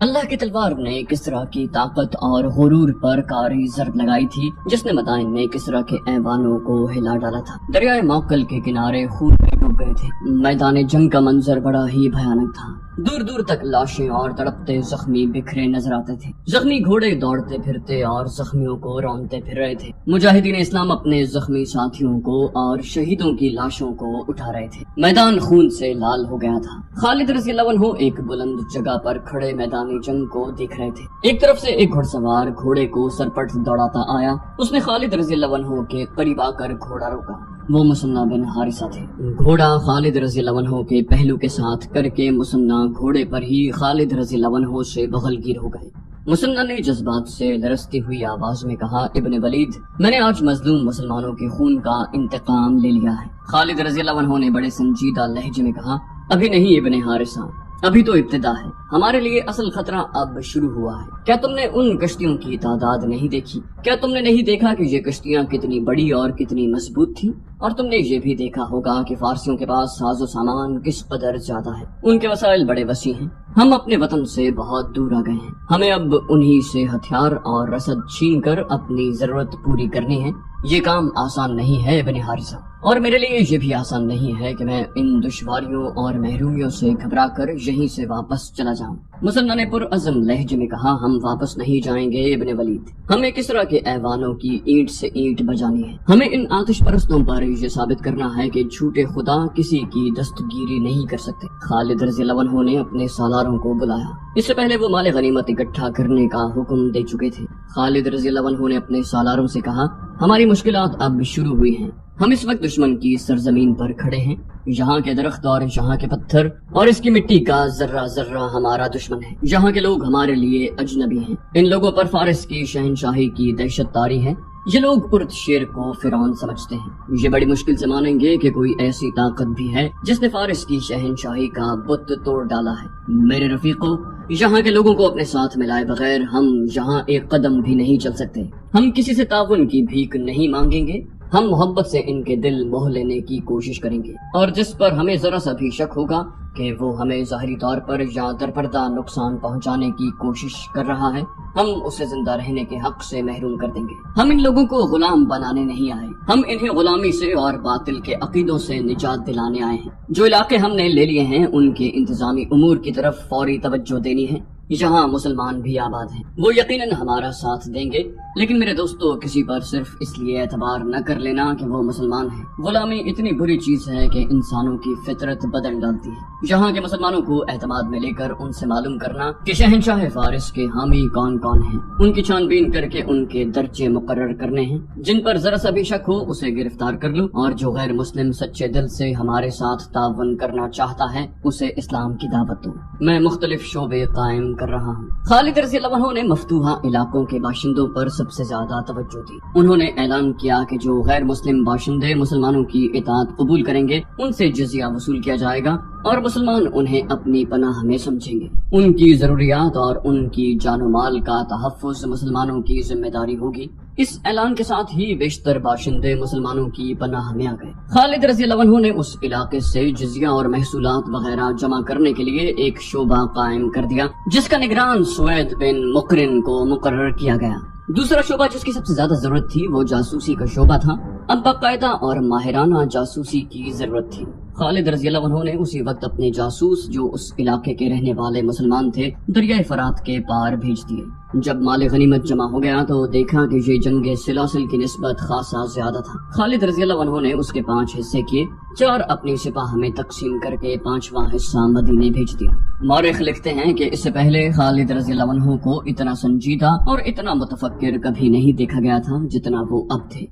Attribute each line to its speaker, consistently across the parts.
Speaker 1: اللہ کی تلوار نے کسرا کی طاقت اور غرور پر کاری ضرب لگائی تھی، جس نے مدائن میں کسرا کے ایوانوں کو ہلا ڈالا تھا۔ دریائے موکل کے کنارے خون میں ڈوب گئے تھے۔ میدان جنگ کا منظر بڑا ہی بھیانک تھا۔ دور دور تک لاشیں اور تڑپتے زخمی بکھرے نظر آتے تھے۔ زخمی گھوڑے دوڑتے پھرتے اور زخمیوں کو رونتے پھر رہے تھے۔ مجاہدین اسلام اپنے زخمی ساتھیوں کو اور شہیدوں کی لاشوں کو اٹھا رہے تھے۔ میدان خون سے لال ہو گیا تھا۔ خالد رضی اللہ عنہ ایک بلند جگہ پر کھڑے میدانی جنگ کو دیکھ رہے تھے۔ ایک طرف سے ایک گھڑ سوار گھوڑے کو سرپٹ دوڑاتا آیا۔ اس نے خالد رضی اللہ عنہ کے قریب آ کر گھوڑا روکا۔ وہ مثنہ بن حارثہ تھے۔ گھوڑا خالد رضی اللہ عنہ کے پہلو کے ساتھ کر کے مثنہ گھوڑے پر ہی خالد رضی اللہ عنہ سے بغل گیر ہو گئے۔ مثنہ نے جذبات سے لرزتی ہوئی آواز میں کہا، ابن ولید، میں نے آج مظلوم مسلمانوں کے خون کا انتقام لے لیا ہے۔ خالد رضی اللہ عنہ نے بڑے سنجیدہ لہجے میں کہا، ابھی نہیں ابن حارثہ، ابھی تو ابتدا ہے۔ ہمارے لیے اصل خطرہ اب شروع ہوا ہے۔ کیا تم نے ان کشتیوں کی تعداد نہیں دیکھی؟ کیا تم نے نہیں دیکھا کہ یہ کشتیاں کتنی بڑی اور کتنی مضبوط تھیں؟ اور تم نے یہ بھی دیکھا ہوگا کہ فارسیوں کے پاس ساز و سامان کس قدر زیادہ ہے۔ ان کے وسائل بڑے وسیع ہیں۔ ہم اپنے وطن سے بہت دور آ گئے ہیں۔ ہمیں اب انہی سے ہتھیار اور رسد چھین کر اپنی ضرورت پوری کرنی ہے۔ یہ کام آسان نہیں ہے ابن حارثہ، اور میرے لیے یہ بھی آسان نہیں ہے کہ میں ان دشواریوں اور محرومیوں سے گھبرا کر یہیں سے واپس چلا جاؤں۔ مثنہ نے پرعزم لہجے میں کہا، ہم واپس نہیں جائیں گے ابن ولید۔ ہمیں کسرا کے ایوانوں کی اینٹ سے اینٹ بجانی ہے۔ ہمیں ان آتش پرستوں پر یہ ثابت کرنا ہے کہ جھوٹے خدا کسی کی دستگیری نہیں کر سکتے۔ خالد رضی اللہ عنہ نے اپنے سالاروں کو بلایا۔ اس سے پہلے وہ مال غنیمت اکٹھا کرنے کا حکم دے چکے تھے۔ خالد رضی اللہ عنہ نے اپنے سالاروں سے کہا، ہماری مشکلات اب شروع ہوئی ہیں۔ ہم اس وقت دشمن کی سرزمین پر کھڑے ہیں۔ یہاں کے درخت اور یہاں کے پتھر اور اس کی مٹی کا ذرہ ذرہ ہمارا دشمن ہے۔ یہاں کے لوگ ہمارے لیے اجنبی ہیں۔ ان لوگوں پر فارس کی شہنشاہی کی دہشت طاری ہے۔ یہ لوگ پرت شیر کو فرعون سمجھتے ہیں۔ یہ بڑی مشکل سے مانیں گے کہ کوئی ایسی طاقت بھی ہے جس نے فارس کی شہنشاہی کا بت توڑ ڈالا ہے۔ میرے رفیقو، یہاں کے لوگوں کو اپنے ساتھ ملائے بغیر ہم یہاں ایک قدم بھی نہیں چل سکتے۔ ہم کسی سے تعاون کی بھیک نہیں مانگیں گے۔ ہم محبت سے ان کے دل موہ لینے کی کوشش کریں گے، اور جس پر ہمیں ذرا سا بھی شک ہوگا کہ وہ ہمیں ظاہری طور پر یا درپردہ نقصان پہنچانے کی کوشش کر رہا ہے، ہم اسے زندہ رہنے کے حق سے محروم کر دیں گے۔ ہم ان لوگوں کو غلام بنانے نہیں آئے، ہم انہیں غلامی سے اور باطل کے عقیدوں سے نجات دلانے آئے ہیں۔ جو علاقے ہم نے لے لیے ہیں ان کے انتظامی امور کی طرف فوری توجہ دینی ہے۔ یہاں مسلمان بھی آباد ہیں، وہ یقیناً ہمارا ساتھ دیں گے، لیکن میرے دوستو، کسی پر صرف اس لیے اعتبار نہ کر لینا کہ وہ مسلمان ہیں۔ غلامی اتنی بری چیز ہے کہ انسانوں کی فطرت بدل ڈالتی ہے۔ یہاں کے مسلمانوں کو اعتماد میں لے کر ان سے معلوم کرنا کہ شہنشاہ فارس کے حامی کون کون ہیں، ان کی چھان بین کر کے ان کے درجے مقرر کرنے ہیں۔ جن پر ذرا سا بھی شک ہو اسے گرفتار کر لو، اور جو غیر مسلم سچے دل سے ہمارے ساتھ تعاون کرنا چاہتا ہے اسے اسلام کی دعوت دو۔ میں مختلف شعبے قائم کر رہا ہوں۔ خالد رضی اللہ عنہ نے مفتوحہ علاقوں کے باشندوں پر سب سے زیادہ توجہ دی۔ انہوں نے اعلان کیا کہ جو غیر مسلم باشندے مسلمانوں کی اطاعت قبول کریں گے ان سے جزیہ وصول کیا جائے گا، اور مسلمان انہیں اپنی پناہ میں سمجھیں گے۔ ان کی ضروریات اور ان کی جان و مال کا تحفظ مسلمانوں کی ذمہ داری ہوگی۔ اس اعلان کے ساتھ ہی بیشتر باشندے مسلمانوں کی پناہ میں آ گئے۔ خالد رضی اللہ عنہ نے اس علاقے سے جزیہ اور محصولات وغیرہ جمع کرنے کے لیے ایک شعبہ قائم کر دیا، جس کا نگران سوید بن مقرن کو مقرر کیا گیا۔ دوسرا شعبہ جس کی سب سے زیادہ ضرورت تھی وہ جاسوسی کا شعبہ تھا۔ اب باقاعدہ اور ماہرانہ جاسوسی کی ضرورت تھی۔ خالد رضی اللہ عنہ نے اسی وقت اپنے جاسوس جو اس علاقے کے رہنے والے مسلمان تھے دریائے فرات کے پار بھیج دیے۔ جب مال غنیمت جمع ہو گیا تو دیکھا کہ یہ جنگ سلاسل کی نسبت خاصا زیادہ تھا۔ خالد رضی اللہ عنہ نے اس کے 5 حصے کیے، 4 اپنی سپاہ میں تقسیم کر کے 5واں حصہ مدینے بھیج دیا۔ مورخ لکھتے ہیں کہ اس سے پہلے خالد رضی اللہ عنہ کو اتنا سنجیدہ اور اتنا متفکر کبھی نہیں دیکھا گیا تھا جتنا وہ اب تھے۔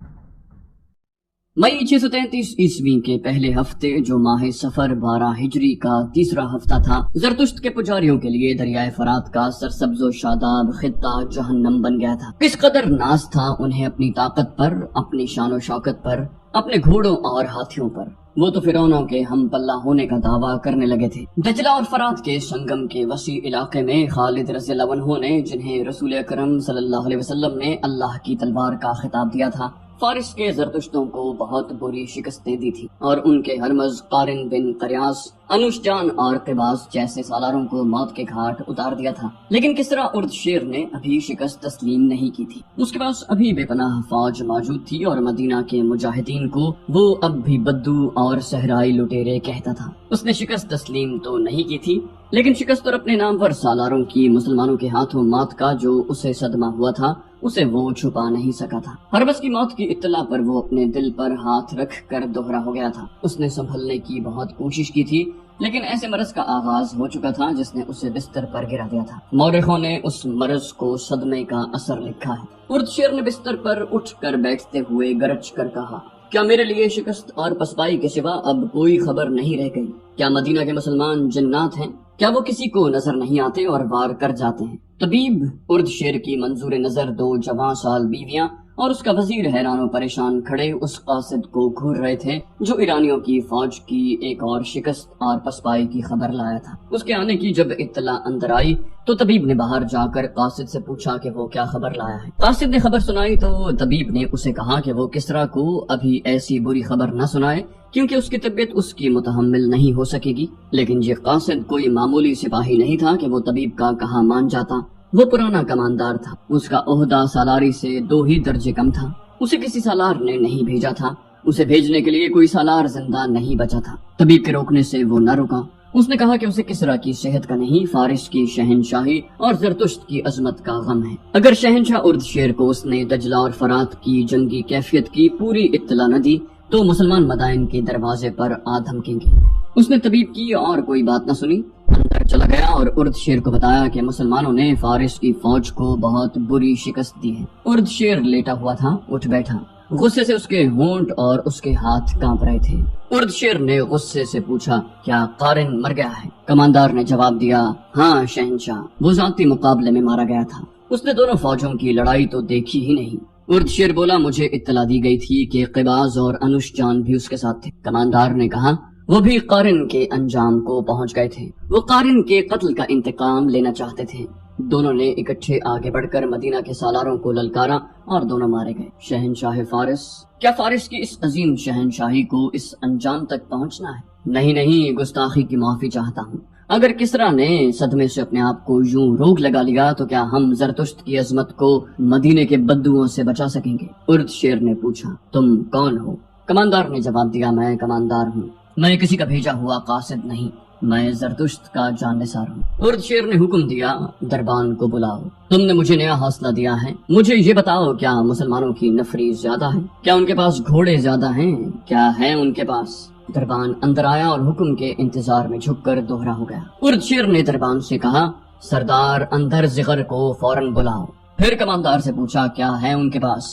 Speaker 1: مئی 633 عیسوی کے پہلے ہفتے جو ماہ سفر 12 ہجری کا تیسرا ہفتہ تھا، زرتشت کے پجاریوں کے لیے دریائے فرات کا سرسبز و شاداب خطہ جہنم بن گیا تھا۔ اس قدر ناز تھا انہیں اپنی طاقت پر، اپنی شان و شوکت پر، اپنے گھوڑوں اور ہاتھیوں پر۔ وہ تو فرعونوں کے ہم پلہ ہونے کا دعویٰ کرنے لگے تھے۔ دجلہ اور فرات کے سنگم کے وسیع علاقے میں خالد رضی اللہ عنہ نے، جنہیں رسول اکرم صلی اللہ علیہ وسلم نے اللہ کی تلوار کا خطاب دیا تھا، فارس کے زرتشتوں کو بہت بری شکستیں دی تھی اور ان کے ہرمز قارن بن قریاس، انوش جان اور قباس جیسے سالاروں کو موت کے گھاٹ اتار دیا تھا، لیکن کسرا اردشیر نے ابھی شکست تسلیم نہیں کی تھی۔ اس کے پاس ابھی بے پناہ فوج موجود تھی اور مدینہ کے مجاہدین کو وہ اب بھی بدو اور صحرائی لٹیرے کہتا تھا۔ اس نے شکست تسلیم تو نہیں کی تھی، لیکن شکست اور اپنے نامور سالاروں کی مسلمانوں کے ہاتھوں موت کا جو اسے صدمہ ہوا تھا اسے وہ چھپا نہیں سکا تھا۔ ہربس کی موت کی اطلاع پر وہ اپنے دل پر ہاتھ رکھ کر دوہرا ہو گیا تھا۔ اس نے سنبھلنے کی بہت کوشش کی تھی، لیکن ایسے مرض کا آغاز ہو چکا تھا جس نے اسے بستر پر گرا دیا تھا۔ مورخوں نے اس مرض کو صدمے کا اثر لکھا ہے۔ اردشیر نے بستر پر اٹھ کر بیٹھتے ہوئے گرج کر کہا، کیا میرے لیے شکست اور پسپائی کے سوا اب کوئی خبر نہیں رہ گئی؟ کیا مدینہ کے مسلمان جنات ہیں؟ کیا وہ کسی کو نظر نہیں آتے اور وار کر جاتے ہیں؟ طبیب اردشیر کی منظور نظر دو جوان سال بیویاں اور اس کا وزیر حیران و پریشان کھڑے اس قاصد کو گھور رہے تھے جو ایرانیوں کی فوج کی ایک اور شکست اور پسپائی کی خبر لایا تھا۔ اس کے آنے کی جب اطلاع اندر آئی تو طبیب نے باہر جا کر قاصد سے پوچھا کہ وہ کیا خبر لایا ہے۔ قاصد نے خبر سنائی تو طبیب نے اسے کہا کہ وہ کسرا کو ابھی ایسی بری خبر نہ سنائے کیونکہ اس کی طبیعت اس کی متحمل نہیں ہو سکے گی، لیکن یہ قاصد کوئی معمولی سپاہی نہیں تھا کہ وہ طبیب کا کہا مان جاتا۔ وہ پرانا کماندار تھا، اس کا عہدہ سالاری سے 2 ہی درجے کم تھا۔ اسے کسی سالار نے نہیں بھیجا تھا، اسے بھیجنے کے لیے کوئی سالار زندہ نہیں بچا تھا۔ طبیب کے روکنے سے وہ نہ رکا۔ اس نے کہا کہ اسے کسرا کی صحت کا نہیں، فارس کی شہنشاہی اور زرتشت کی عظمت کا غم ہے۔ اگر شہنشاہ اردشیر کو اس نے دجلہ اور فرات کی جنگی کیفیت کی پوری اطلاع نہ دی تو مسلمان مدائن کے دروازے پر آ دھمکیں گے۔ اس نے طبیب کی اور کوئی بات نہ سنی، اندر چلا گیا اور اردشیر کو بتایا کہ مسلمانوں نے فارس کی فوج کو بہت بری شکست دی ہے۔ اردشیر لیٹا ہوا تھا، اٹھ بیٹھا۔ غصے سے اس کے ہونٹ اور اس کے ہاتھ کانپ رہے تھے۔ اردشیر نے غصے سے پوچھا، کیا قارن مر گیا ہے؟ کماندار نے جواب دیا، ہاں شہنشاہ، وہ ذاتی مقابلے میں مارا گیا تھا۔ اس نے دونوں فوجوں کی لڑائی تو دیکھی ہی نہیں۔ اردشیر بولا، مجھے اطلاع دی گئی تھی کہ قباز اور انوش جان بھی اس کے ساتھ تھے۔ کماندار نے کہا، وہ بھی قارن کے انجام کو پہنچ گئے تھے، وہ قارن کے قتل کا انتقام لینا چاہتے تھے۔ دونوں نے اکٹھے آگے بڑھ کر مدینہ کے سالاروں کو للکارا اور دونوں مارے گئے۔ شہنشاہ فارس، کیا فارس کی اس عظیم شہنشاہی کو اس انجام تک پہنچنا ہے؟ نہیں، گستاخی کی معافی چاہتا ہوں۔ اگر کسرا نے صدمے سے اپنے آپ کو یوں روک لگا لیا تو کیا ہم زرتشت کی عظمت کو مدینے کے بدوؤں سے بچا سکیں گے؟ اردشیر نے پوچھا، تم کون ہو؟ کماندار نے جواب دیا، میں کماندار ہوں، میں کسی کا بھیجا ہوا قاصد نہیں، میں زرتشت کا جانثار ہوں۔ اردشیر نے حکم دیا، دربان کو بلاؤ، تم نے مجھے نیا حوصلہ دیا ہے، مجھے یہ بتاؤ کیا مسلمانوں کی نفری زیادہ ہے؟ کیا ان کے پاس گھوڑے زیادہ ہیں؟ کیا ہے ان کے پاس؟ دربان اندر آیا اور حکم کے انتظار میں جھک کر دوہرا ہو گیا۔ اردشیر نے دربان سے کہا، سردار اندر زغر کو فوراً بلاؤ۔ پھر کماندار سے پوچھا، کیا ہے ان کے پاس؟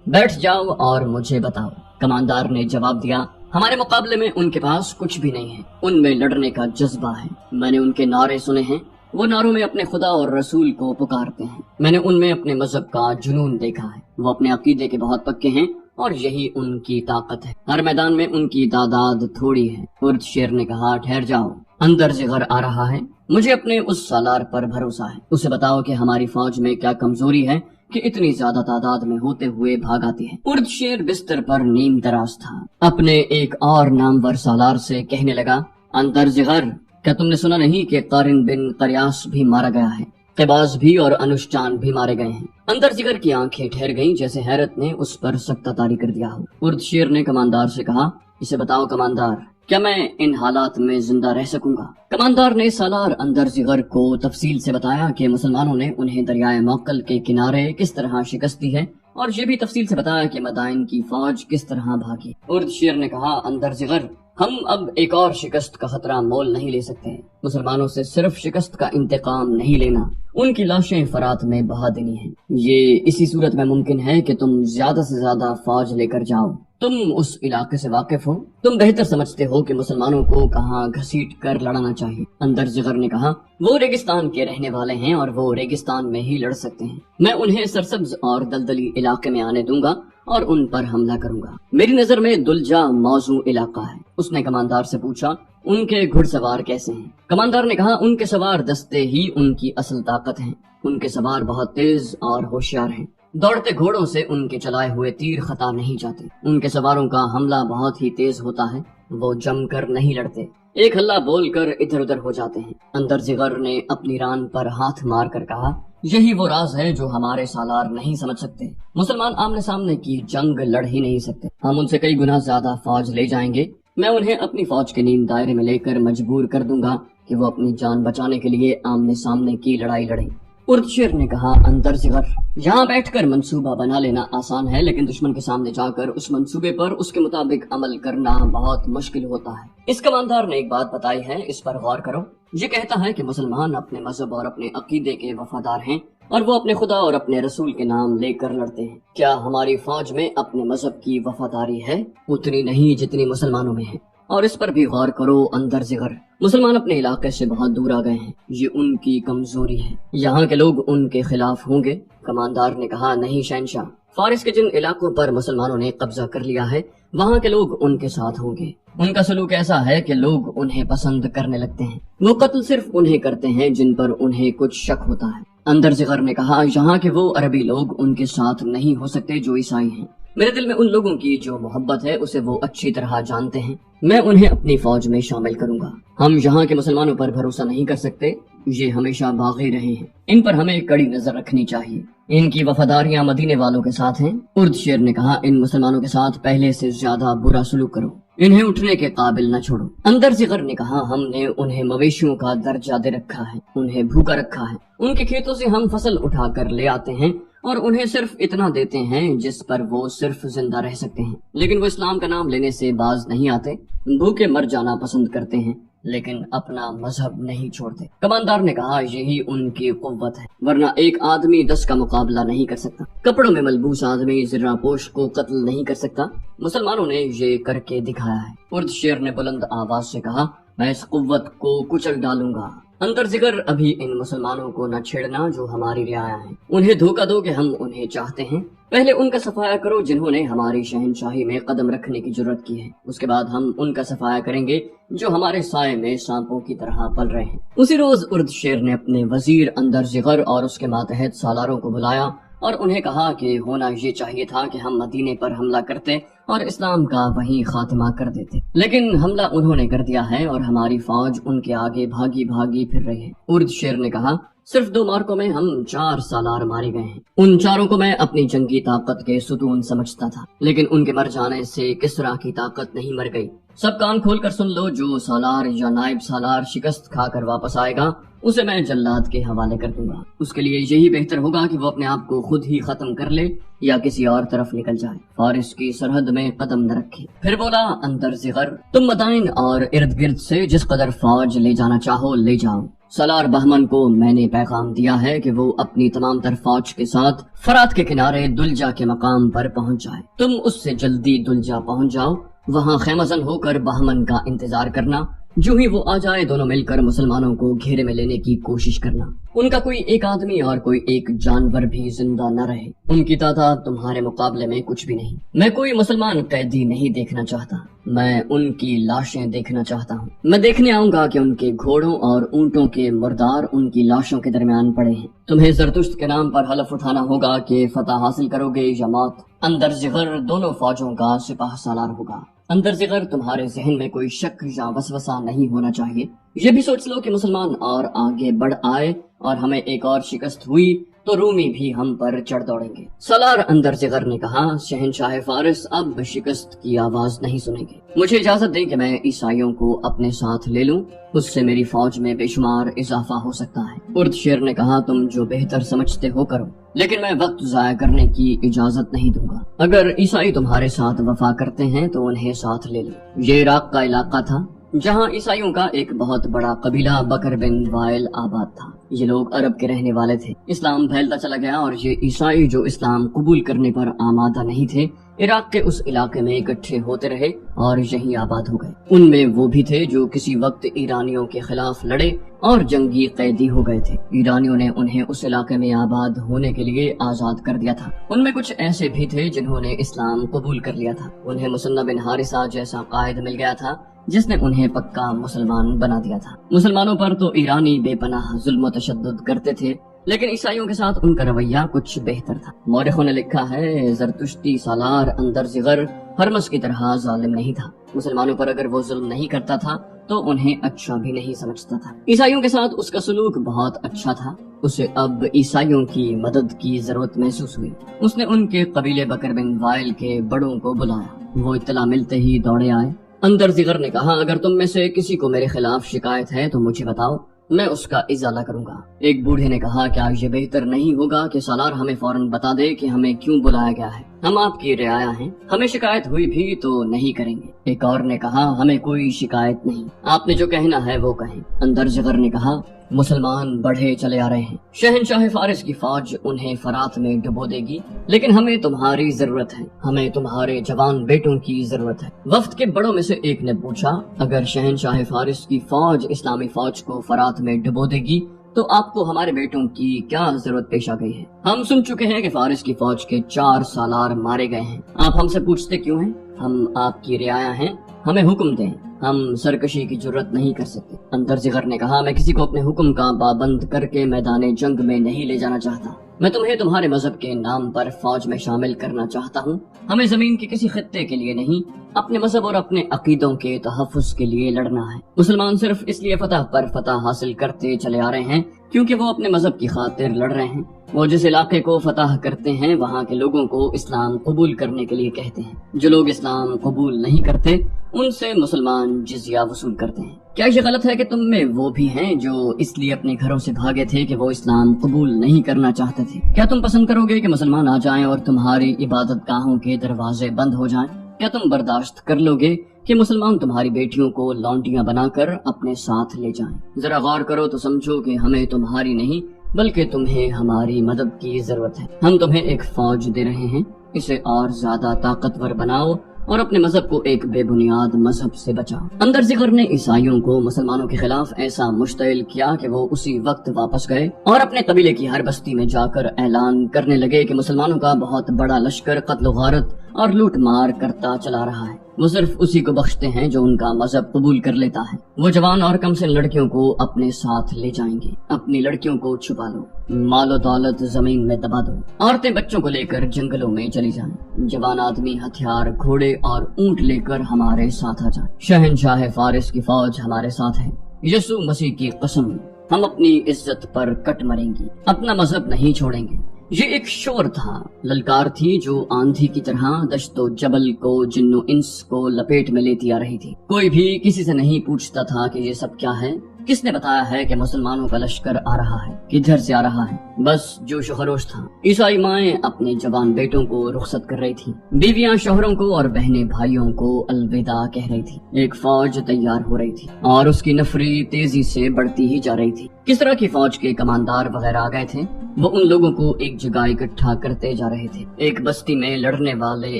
Speaker 1: بیٹھ جاؤ اور مجھے بتاؤ۔ کماندار نے جواب دیا، ہمارے مقابلے میں ان کے پاس کچھ بھی نہیں ہے، ان میں لڑنے کا جذبہ ہے، میں نے ان کے نعرے سنے ہیں، وہ نعروں میں اپنے خدا اور رسول کو پکارتے ہیں، میں نے ان میں اپنے مذہب کا جنون دیکھا ہے، وہ اپنے عقیدے کے بہت پکے ہیں اور یہی ان کی طاقت ہے، ہر میدان میں ان کی تعداد تھوڑی ہے۔ اردشیر نے کہا، ٹھہر جاؤ، اندر زغر آ رہا ہے، مجھے اپنے اس سالار پر بھروسہ ہے، اسے بتاؤ کہ ہماری فوج میں کیا کمزوری ہے کہ اتنی زیادہ تعداد میں ہوتے ہوئے بھاگ آتی ہے۔ اردشیر بستر پر نیم دراز تھا، اپنے ایک اور نامور سالار سے کہنے لگا، اندر زغر، کیا تم نے سنا نہیں کہ قارن بن قریاس بھی مارا گیا ہے، قباز بھی اور انوش جان بھی مارے گئے ہیں؟ اندر زغر کی آنکھیں ٹھہر گئیں جیسے حیرت نے اس پر سختہ طاری کر دیا ہو۔ اردشیر نے کماندار سے کہا، اسے بتاؤ کماندار، کیا میں ان حالات میں زندہ رہ سکوں گا؟ کماندار نے سالار اندر زغر کو تفصیل سے بتایا کہ مسلمانوں نے انہیں دریائے موکل کے کنارے کس طرح شکست دی ہے اور یہ بھی تفصیل سے بتایا کہ مدائن کی فوج کس طرح بھاگی۔ اردشیر نے کہا، اندر زغر، ہم اب ایک اور شکست کا خطرہ مول نہیں لے سکتے، مسلمانوں سے صرف شکست کا انتقام نہیں لینا، ان کی لاشیں فرات میں بہا دینی ہیں۔ یہ اسی صورت میں ممکن ہے کہ تم زیادہ سے زیادہ فوج لے کر جاؤ، تم اس علاقے سے واقف ہو، تم بہتر سمجھتے ہو کہ مسلمانوں کو کہاں گھسیٹ کر لڑانا چاہیے۔ اندر زغر نے کہا، وہ ریگستان کے رہنے والے ہیں اور وہ ریگستان میں ہی لڑ سکتے ہیں، میں انہیں سرسبز اور دلدلی علاقے میں آنے دوں گا اور ان پر حملہ کروں گا، میری نظر میں دلجا موزوں علاقہ ہے۔ اس نے کماندار سے پوچھا، ان کے گھڑ سوار کیسے ہیں؟ کماندار نے کہا، ان کے سوار دستے ہی ان کی اصل طاقت ہیں، ان کے سوار بہت تیز اور ہوشیار ہیں، دوڑتے گھوڑوں سے ان کے چلائے ہوئے تیر خطا نہیں جاتے، ان کے سواروں کا حملہ بہت ہی تیز ہوتا ہے، وہ جم کر نہیں لڑتے، ایک ہلہ بول کر ادھر ادھر ہو جاتے ہیں۔ اندر زغر نے اپنی ران پر ہاتھ مار کر کہا، یہی وہ راز ہے جو ہمارے سالار نہیں سمجھ سکتے۔ مسلمان آمنے سامنے کی جنگ لڑ ہی نہیں سکتے، ہم ان سے کئی گنا زیادہ فوج لے جائیں گے، میں انہیں اپنی فوج کے نیم دائرے میں لے کر مجبور کر دوں گا کہ وہ اپنی جان بچانے کے لیے آمنے سامنے کی لڑائی لڑیں۔ اردشیر نے کہا، اندر زغر، یہاں بیٹھ کر منصوبہ بنا لینا آسان ہے، لیکن دشمن کے سامنے جا کر اس منصوبے پر اس کے مطابق عمل کرنا بہت مشکل ہوتا ہے۔ اس کماندار نے ایک بات بتائی ہے، اس پر غور کرو۔ یہ کہتا ہے کہ مسلمان اپنے مذہب اور اپنے عقیدے کے وفادار ہیں اور وہ اپنے خدا اور اپنے رسول کے نام لے کر لڑتے ہیں۔ کیا ہماری فوج میں اپنے مذہب کی وفاداری ہے؟ اتنی نہیں جتنی مسلمانوں میں ہے، اور اس پر بھی غور کرو اندر زغر۔ مسلمان اپنے علاقے سے بہت دور آ گئے ہیں، یہ ان کی کمزوری ہے، یہاں کے لوگ ان کے خلاف ہوں گے۔ کماندار نے کہا، نہیں شہنشاہ، فارس کے جن علاقوں پر مسلمانوں نے قبضہ کر لیا ہے وہاں کے لوگ ان کے ساتھ ہوں گے۔ ان کا سلوک ایسا ہے کہ لوگ انہیں پسند کرنے لگتے ہیں، وہ قتل صرف انہیں کرتے ہیں جن پر انہیں کچھ شک ہوتا ہے۔ اندر زغر نے کہا، یہاں کے وہ عربی لوگ ان کے ساتھ نہیں ہو سکتے جو عیسائی ہیں، میرے دل میں ان لوگوں کی جو محبت ہے اسے وہ اچھی طرح جانتے ہیں، میں انہیں اپنی فوج میں شامل کروں گا۔ ہم یہاں کے مسلمانوں پر بھروسہ نہیں کر سکتے، یہ ہمیشہ باغی رہے ہیں، ان پر ہمیں کڑی نظر رکھنی چاہیے، ان کی وفاداریاں مدینے والوں کے ساتھ ہیں۔ اردشیر نے کہا، ان مسلمانوں کے ساتھ پہلے سے زیادہ برا سلوک کرو، انہیں اٹھنے کے قابل نہ چھوڑو۔ اندر زغر نے کہا، ہم نے انہیں مویشیوں کا درجہ دے رکھا ہے، انہیں بھوکا رکھا ہے، ان کے کھیتوں سے ہم فصل اٹھا کر لے آتے ہیں اور انہیں صرف اتنا دیتے ہیں جس پر وہ صرف زندہ رہ سکتے ہیں، لیکن وہ اسلام کا نام لینے سے باز نہیں آتے، بھوکے مر جانا پسند کرتے ہیں لیکن اپنا مذہب نہیں چھوڑتے۔ کماندار نے کہا، یہی ان کی قوت ہے، ورنہ ایک آدمی 10 کا مقابلہ نہیں کر سکتا، کپڑوں میں ملبوس آدمی زرہ پوش کو قتل نہیں کر سکتا، مسلمانوں نے یہ کر کے دکھایا ہے۔ اردشیر نے بلند آواز سے کہا، میں اس قوت کو کچل ڈالوں گا۔ اندر زغر، ابھی ان مسلمانوں کو نہ چھیڑنا جو ہماری رعایا ہیں، انہیں دھوکہ دو کہ ہم انہیں چاہتے ہیں، پہلے ان کا صفایا کرو جنہوں نے ہماری شہنشاہی میں قدم رکھنے کی جرت کی ہے، اس کے بعد ہم ان کا صفایا کریں گے جو ہمارے سائے میں سانپوں کی طرح پل رہے ہیں۔ اسی روز اردشیر نے اپنے وزیر اندر زغر اور اس کے ماتحت سالاروں کو بلایا اور انہیں کہا کہ ہونا یہ چاہیے تھا کہ ہم مدینے پر حملہ کرتے اور اسلام کا وہیں خاتمہ کر دیتے، لیکن حملہ انہوں نے کر دیا ہے اور ہماری فوج ان کے آگے بھاگی بھاگی پھر رہی ہے۔ اردشیر نے کہا، صرف 2 مارکوں میں ہم 4 سالار مارے گئے ہیں، ان 4 کو میں اپنی جنگی طاقت کے ستون سمجھتا تھا، لیکن ان کے مر جانے سے کسریٰ کی طاقت نہیں مر گئی۔ سب کان کھول کر سن لو، جو سالار یا نائب سالار شکست کھا کر واپس آئے گا اسے میں جلاد کے حوالے کر دوں گا، اس کے لیے یہی بہتر ہوگا کہ وہ اپنے آپ کو خود ہی ختم کر لے یا کسی اور طرف نکل جائے، فارس کی سرحد میں قدم نہ رکھے۔ پھر بولا اندر زغر، تم مدائن اور ارد گرد سے جس قدر فوج لے جانا چاہو لے جاؤ، سالار بہمن کو میں نے پیغام دیا ہے کہ وہ اپنی تمام تر فوج کے ساتھ فرات کے کنارے دلجا کے مقام پر پہنچ جائے، تم اس سے جلدی دلجا پہنچ جاؤ، وہاں خیمہ زن ہو کر بہمن کا انتظار کرنا، جو ہی وہ آ جائے دونوں مل کر مسلمانوں کو گھیرے میں لینے کی کوشش کرنا، ان کا کوئی ایک آدمی اور کوئی ایک جانور بھی زندہ نہ رہے، ان کی تعداد تمہارے مقابلے میں کچھ بھی نہیں، میں کوئی مسلمان قیدی نہیں دیکھنا چاہتا، میں ان کی لاشیں دیکھنا چاہتا ہوں، میں دیکھنے آؤں گا کہ ان کے گھوڑوں اور اونٹوں کے مردار ان کی لاشوں کے درمیان پڑے ہیں، تمہیں زرتشت کے نام پر حلف اٹھانا ہوگا کہ فتح حاصل کرو گے یا موت۔ اندر زغر دونوں فوجوں کا سپاہ سالار ہوگا۔ اندر زغر، تمہارے ذہن میں کوئی شک یا وسوسہ نہیں ہونا چاہیے، یہ بھی سوچ لو کہ مسلمان اور آگے بڑھ آئے اور ہمیں ایک اور شکست ہوئی تو رومی بھی ہم پر چڑھ دوڑیں گے۔ سالار اندر زغر نے کہا، شہنشاہ فارس اب شکست کی آواز نہیں سنیں گے، مجھے اجازت دیں کہ میں عیسائیوں کو اپنے ساتھ لے لوں، اس سے میری فوج میں بے شمار اضافہ ہو سکتا ہے۔ اردشیر نے کہا، تم جو بہتر سمجھتے ہو کرو، لیکن میں وقت ضائع کرنے کی اجازت نہیں دوں گا، اگر عیسائی تمہارے ساتھ وفا کرتے ہیں تو انہیں ساتھ لے لو۔ یہ عراق کا علاقہ تھا جہاں عیسائیوں کا ایک بہت بڑا قبیلہ بکر بن وائل آباد تھا، یہ لوگ عرب کے رہنے والے تھے، اسلام پھیلتا چلا گیا اور یہ عیسائی جو اسلام قبول کرنے پر آمادہ نہیں تھے عراق کے اس علاقے میں اکٹھے ہوتے رہے اور یہیں آباد ہو گئے، ان میں وہ بھی تھے جو کسی وقت ایرانیوں کے خلاف لڑے اور جنگی قیدی ہو گئے تھے، ایرانیوں نے انہیں اس علاقے میں آباد ہونے کے لیے آزاد کر دیا تھا، ان میں کچھ ایسے بھی تھے جنہوں نے اسلام قبول کر لیا تھا، انہیں مصنع بن حارثہ جیسا قائد مل گیا تھا جس نے انہیں پکا مسلمان بنا دیا تھا۔ مسلمانوں پر تو ایرانی بے پناہ ظلم و تشدد کرتے تھے، لیکن عیسائیوں کے ساتھ ان کا رویہ کچھ بہتر تھا۔ مورخوں نے لکھا ہے زرتشتی سالار اندر زغر ہرمس کی طرح ظالم نہیں تھا۔ مسلمانوں پر اگر وہ ظلم نہیں کرتا تھا تو انہیں اچھا بھی نہیں سمجھتا تھا۔ عیسائیوں کے ساتھ اس کا سلوک بہت اچھا تھا۔ اسے اب عیسائیوں کی مدد کی ضرورت محسوس ہوئی۔ اس نے ان کے قبیلے بکر بن وائل کے بڑوں کو بلایا۔ وہ اطلاع ملتے ہی دوڑے آئے۔ اندر زغر نے کہا اگر تم میں سے کسی کو میرے خلاف شکایت ہے تو مجھے بتاؤ، میں اس کا ازالہ کروں گا۔ ایک بوڑھے نے کہا کیا یہ بہتر نہیں ہوگا کہ سالار ہمیں فوراً بتا دے کہ ہمیں کیوں بلایا گیا ہے؟ ہم آپ کی رعایا ہیں، ہمیں شکایت ہوئی بھی تو نہیں کریں گے۔ ایک اور نے کہا ہمیں کوئی شکایت نہیں، آپ نے جو کہنا ہے وہ کہیں۔ اندر زغر نے کہا مسلمان بڑھے چلے آ رہے ہیں، شہنشاہ فارس کی فوج انہیں فرات میں ڈبو دے گی، لیکن ہمیں تمہاری ضرورت ہے، ہمیں تمہارے جوان بیٹوں کی ضرورت ہے۔ وفد کے بڑوں میں سے ایک نے پوچھا اگر شہنشاہ فارس کی فوج اسلامی فوج کو فرات میں ڈبو دے گی تو آپ کو ہمارے بیٹوں کی کیا ضرورت پیش آ گئی ہے؟ ہم سن چکے ہیں کہ فارس کی فوج کے 4 سالار مارے گئے ہیں، آپ ہم سے پوچھتے کیوں ہیں؟ ہم آپ کی رعایا ہیں، ہمیں حکم دیں، ہم سرکشی کی جرت نہیں کر سکتے۔ اندر زغر نے کہا میں کسی کو اپنے حکم کا پابند کر کے میدان جنگ میں نہیں لے جانا چاہتا، میں تمہیں تمہارے مذہب کے نام پر فوج میں شامل کرنا چاہتا ہوں۔ ہمیں زمین کے کسی خطے کے لیے نہیں، اپنے مذہب اور اپنے عقیدوں کے تحفظ کے لیے لڑنا ہے۔ مسلمان صرف اس لیے فتح پر فتح حاصل کرتے چلے آ رہے ہیں کیونکہ وہ اپنے مذہب کی خاطر لڑ رہے ہیں۔ وہ جس علاقے کو فتح کرتے ہیں وہاں کے لوگوں کو اسلام قبول کرنے کے لیے کہتے ہیں۔ جو لوگ اسلام قبول نہیں کرتے ان سے مسلمان جزیہ وصول کرتے ہیں۔ کیا یہ غلط ہے کہ تم میں وہ بھی ہیں جو اس لیے اپنے گھروں سے بھاگے تھے کہ وہ اسلام قبول نہیں کرنا چاہتے تھے؟ کیا تم پسند کرو گے کہ مسلمان آ جائیں اور تمہاری عبادت گاہوں کے دروازے بند ہو جائیں؟ کیا تم برداشت کر لو گے کہ مسلمان تمہاری بیٹیوں کو لونڈیاں بنا کر اپنے ساتھ لے جائیں؟ ذرا غور کرو تو سمجھو کہ ہمیں تمہاری نہیں بلکہ تمہیں ہماری مدد کی ضرورت ہے۔ ہم تمہیں ایک فوج دے رہے ہیں، اسے اور زیادہ طاقتور بناؤ اور اپنے مذہب کو ایک بے بنیاد مذہب سے بچاؤ۔ اندر زغر نے عیسائیوں کو مسلمانوں کے خلاف ایسا مشتعل کیا کہ وہ اسی وقت واپس گئے اور اپنے قبیلے کی ہر بستی میں جا کر اعلان کرنے لگے کہ مسلمانوں کا بہت بڑا لشکر قتل و غارت اور لوٹ مار کرتا چلا رہا ہے۔ وہ صرف اسی کو بخشتے ہیں جو ان کا مذہب قبول کر لیتا ہے۔ وہ جوان اور کم سن لڑکیوں کو اپنے ساتھ لے جائیں گے۔ اپنی لڑکیوں کو چھپا لو، مال و دولت زمین میں دبا دو، عورتیں بچوں کو لے کر جنگلوں میں چلی جائیں، جوان آدمی ہتھیار گھوڑے اور اونٹ لے کر ہمارے ساتھ آ جائیں۔ شہنشاہ فارس کی فوج ہمارے ساتھ ہے، یسوع مسیح کی قسم ہم اپنی عزت پر کٹ مریں گی، اپنا مذہب نہیں چھوڑیں گے۔ یہ ایک شور تھا، للکار تھی جو آندھی کی طرح دشت و جبل کو جن و انس کو لپیٹ میں لیتی آ رہی تھی۔ کوئی بھی کسی سے نہیں پوچھتا تھا کہ یہ سب کیا ہے، کس نے بتایا ہے کہ مسلمانوں کا لشکر آ رہا ہے، کدھر سے آ رہا ہے۔ بس جوش و خروش تھا۔ عیسائی مائیں اپنے جوان بیٹوں کو رخصت کر رہی تھی، بیویاں شوہروں کو اور بہنیں بھائیوں کو الوداع کہہ رہی تھی۔ ایک فوج تیار ہو رہی تھی اور اس کی نفری تیزی سے بڑھتی ہی جا رہی تھی۔ کس طرح کی فوج کے کماندار وغیرہ آ گئے تھے، وہ ان لوگوں کو ایک جگہ اکٹھا کرتے جا رہے تھے۔ ایک بستی میں لڑنے والے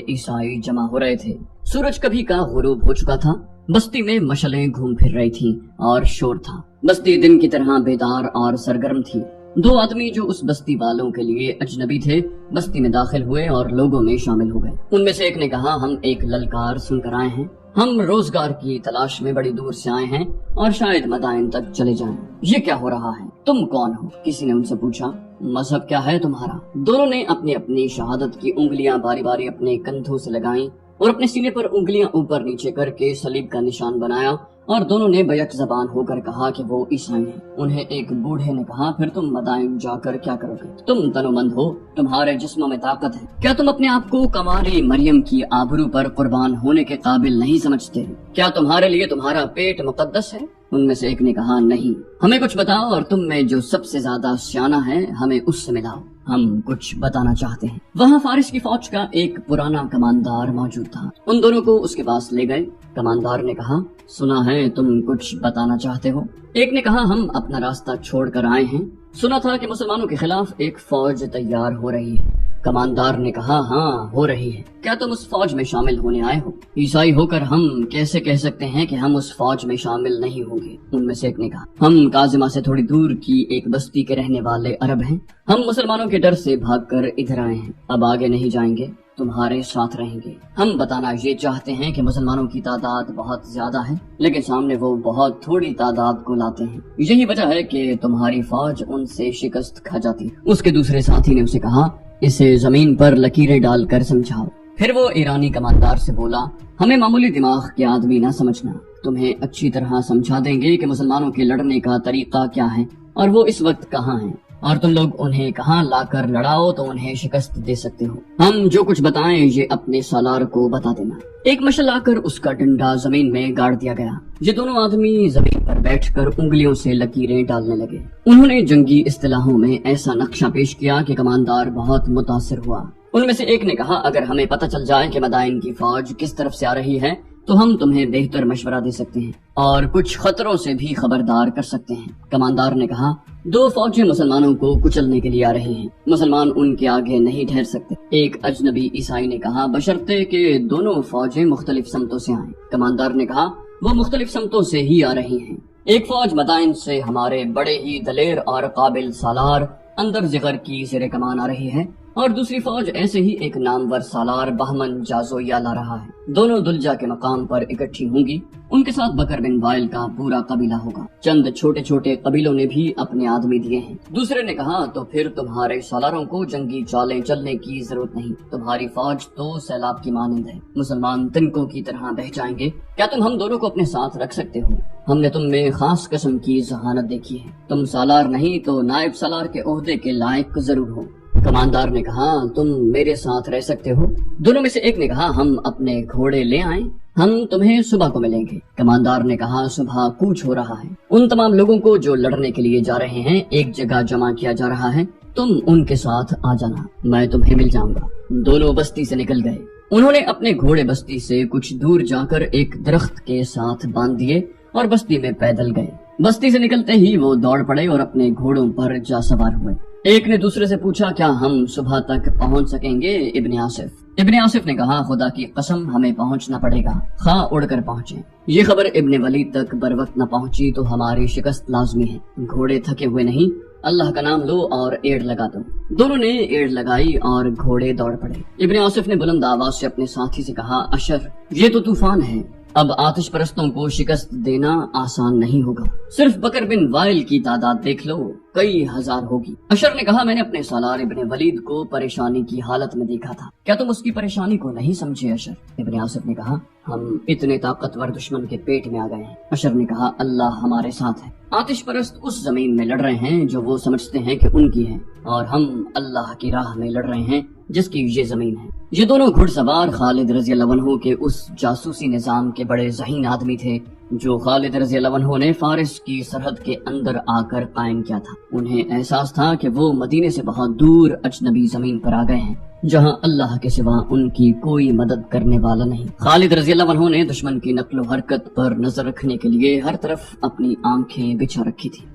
Speaker 1: عیسائی جمع ہو رہے تھے۔ سورج کبھی کا غروب ہو چکا تھا، بستی میں مشعلیں گھوم پھر رہی تھیں اور شور تھا۔ بستی دن کی طرح بیدار اور سرگرم تھی۔ 2 آدمی جو اس بستی والوں کے لیے اجنبی تھے بستی میں داخل ہوئے اور لوگوں میں شامل ہو گئے۔ ان میں سے ایک نے کہا ہم ایک للکار سن کر آئے ہیں، ہم روزگار کی تلاش میں بڑی دور سے آئے ہیں اور شاید مدائن تک چلے جائیں۔ یہ کیا ہو رہا ہے؟ تم کون ہو؟ کسی نے ان سے پوچھا۔ مذہب کیا ہے تمہارا؟ دونوں نے اپنی اپنی شہادت کی انگلیاں باری باری اپنے کندھوں سے لگائیں اور اپنے سینے پر انگلیاں اوپر نیچے کر کے صلیب کا نشان بنایا، اور دونوں نے بیک زبان ہو کر کہا کہ وہ عیسائی ہیں۔ انہیں ایک بوڑھے نے کہا پھر تم مدائن جا کر کیا کرو گے؟ تم تنومند ہو، تمہارے جسموں میں طاقت ہے، کیا تم اپنے آپ کو کنواری مریم کی آبرو پر قربان ہونے کے قابل نہیں سمجھتے؟ کیا تمہارے لیے تمہارا پیٹ مقدس ہے؟ ان میں سے ایک نے کہا نہیں، ہمیں کچھ بتاؤ اور تم میں جو سب سے زیادہ سیانہ ہے ہمیں اس سے ملاؤ، ہم کچھ بتانا چاہتے ہیں۔ وہاں فارس کی فوج کا ایک پرانا کماندار موجود تھا۔ ان دونوں کو اس کے پاس لے گئے۔ کماندار نے کہا سنا ہے تم کچھ بتانا چاہتے ہو؟ ایک نے کہا ہم اپنا راستہ چھوڑ کر آئے ہیں، سنا تھا کہ مسلمانوں کے خلاف ایک فوج تیار ہو رہی ہے۔ کماندار نے کہا ہاں ہو رہی ہے، کیا تم اس فوج میں شامل ہونے آئے ہو؟ عیسائی ہو کر ہم کیسے کہہ سکتے ہیں کہ ہم اس فوج میں شامل نہیں ہوں گے؟ ان میں سے ایک نے کہا ہم کاظمہ سے تھوڑی دور کی ایک بستی کے رہنے والے عرب ہیں، ہم مسلمانوں کے ڈر سے بھاگ کر ادھر آئے ہیں، اب آگے نہیں جائیں گے۔ تمہارے ساتھ رہیں گے۔ ہم بتانا یہ چاہتے ہیں کہ مسلمانوں کی تعداد بہت زیادہ ہے، لیکن سامنے وہ بہت تھوڑی تعداد کو لاتے ہیں، یہی وجہ ہے کہ تمہاری فوج ان سے شکست کھا جاتی۔ اس کے دوسرے ساتھی نے اسے کہا، اسے زمین پر لکیریں ڈال کر سمجھاؤ۔ پھر وہ ایرانی کماندار سے بولا، ہمیں معمولی دماغ کے آدمی نہ سمجھنا، تمہیں اچھی طرح سمجھا دیں گے کہ مسلمانوں کے لڑنے کا طریقہ کیا ہے اور وہ اس وقت کہاں ہیں، اور تم لوگ انہیں کہاں لا کر لڑاؤ تو انہیں شکست دے سکتے ہو۔ ہم جو کچھ بتائیں یہ اپنے سالار کو بتا دینا۔ ایک مشعل آ کر اس کا ڈنڈا زمین میں گاڑ دیا گیا۔ یہ دونوں آدمی زمین پر بیٹھ کر انگلیوں سے لکیریں ڈالنے لگے۔ انہوں نے جنگی اصطلاحوں میں ایسا نقشہ پیش کیا کہ کماندار بہت متاثر ہوا۔ ان میں سے ایک نے کہا، اگر ہمیں پتہ چل جائے کہ مدائن کی فوج کس طرف سے آ رہی ہے تو ہم تمہیں بہتر مشورہ دے سکتے ہیں اور کچھ خطروں سے بھی خبردار کر سکتے ہیں۔ کماندار نے کہا، 2 فوجیں مسلمانوں کو کچلنے کے لیے آ رہی ہیں، مسلمان ان کے آگے نہیں ٹھہر سکتے۔ ایک اجنبی عیسائی نے کہا، بشرطے کہ دونوں فوجیں مختلف سمتوں سے آئیں۔ کماندار نے کہا، وہ مختلف سمتوں سے ہی آ رہی ہیں۔ ایک فوج مدائن سے ہمارے بڑے ہی دلیر اور قابل سالار اندر ذکر کی زیر کمان آ رہی ہے، اور دوسری فوج ایسے ہی ایک نامور سالار بہمن جازویا لا رہا ہے۔ دونوں دلجا کے مقام پر اکٹھی ہوں گی، ان کے ساتھ بکر بن وائل کا پورا قبیلہ ہوگا۔ چند چھوٹے چھوٹے قبیلوں نے بھی اپنے آدمی دیے ہیں۔ دوسرے نے کہا، تو پھر تمہارے سالاروں کو جنگی چالیں چلنے کی ضرورت نہیں، تمہاری فوج تو سیلاب کی مانند ہے، مسلمان تنکوں کی طرح بہہ جائیں گے۔ کیا تم ہم دونوں کو اپنے ساتھ رکھ سکتے ہو؟ ہم نے تم میں خاص قسم کی ذہانت دیکھی ہے، تم سالار نہیں تو نائب سالار کے عہدے کے لائق ضرور ہو۔ کماندار نے کہا، تم میرے ساتھ رہ سکتے ہو۔ دونوں میں سے ایک نے کہا، ہم اپنے گھوڑے لے آئیں، ہم تمہیں صبح کو ملیں گے۔ کماندار نے کہا، صبح کوچ ہو رہا ہے، ان تمام لوگوں کو جو لڑنے کے لیے جا رہے ہیں ایک جگہ جمع کیا جا رہا ہے، تم ان کے ساتھ آ جانا، میں تمہیں مل جاؤں گا۔ دونوں بستی سے نکل گئے۔ انہوں نے اپنے گھوڑے بستی سے کچھ دور جا کر ایک درخت کے ساتھ باندھ دیے اور بستی میں پیدل گئے۔ بستی سے نکلتے ہی وہ دوڑ پڑے اور اپنے گھوڑوں پر جا سوار ہوئے۔ ایک نے دوسرے سے پوچھا، کیا ہم صبح تک پہنچ سکیں گے ابن آصف؟ ابن آصف نے کہا، خدا کی قسم ہمیں پہنچنا پڑے گا، خواہ اڑ کر پہنچیں۔ یہ خبر ابن ولید تک بر وقت نہ پہنچی تو ہماری شکست لازمی ہے۔ گھوڑے تھکے ہوئے نہیں، اللہ کا نام لو اور ایڑ لگا دو۔ دونوں نے ایڑ لگائی اور گھوڑے دوڑ پڑے۔ ابن آصف نے بلند آواز سے اپنے ساتھی سے کہا، اشر، یہ تو طوفان ہے، اب آتش پرستوں کو شکست دینا آسان نہیں ہوگا۔ صرف بکر بن وائل کی تعداد دیکھ لو، کئی ہزار ہوگی۔ اشر نے کہا، میں نے اپنے سالار ابن ولید کو پریشانی کی حالت میں دیکھا تھا، کیا تم اس کی پریشانی کو نہیں سمجھے؟ اشر ابن آصف نے کہا، ہم اتنے طاقتور دشمن کے پیٹ میں آ گئے ہیں۔ اشر نے کہا، اللہ ہمارے ساتھ ہے۔ آتش پرست اس زمین میں لڑ رہے ہیں جو وہ سمجھتے ہیں کہ ان کی ہے، اور ہم اللہ کی راہ میں لڑ رہے ہیں جس کی یہ زمین ہے۔ یہ دونوں گھڑ سوار خالد رضی اللہ عنہ کے اس جاسوسی نظام کے بڑے ذہین آدمی تھے جو خالد رضی اللہ عنہ نے فارس کی سرحد کے اندر آ کر قائم کیا تھا۔ انہیں احساس تھا کہ وہ مدینے سے بہت دور اجنبی زمین پر آ گئے ہیں جہاں اللہ کے سوا ان کی کوئی مدد کرنے والا نہیں۔ خالد رضی اللہ عنہ نے دشمن کی نقل و حرکت پر نظر رکھنے کے لیے ہر طرف اپنی آنکھیں بچھا رکھی تھی۔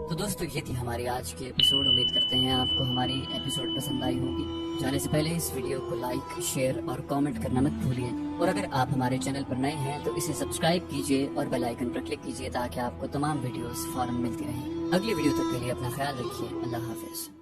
Speaker 1: تو دوستو، یہ تھی ہماری آج کی ایپیسوڈ۔ امید کرتے ہیں آپ کو ہماری ایپیسوڈ پسند آئی ہوگی۔ جانے سے پہلے اس ویڈیو کو لائک، شیئر اور کامنٹ کرنا مت بھولیے، اور اگر آپ ہمارے چینل پر نئے ہیں تو اسے سبسکرائب کیجیے اور بیل آئیکن پر کلک کیجیے تاکہ آپ کو تمام ویڈیوز فوراً ملتی رہیں۔ اگلی ویڈیو تک کے لیے اپنا خیال رکھیے۔ اللہ حافظ۔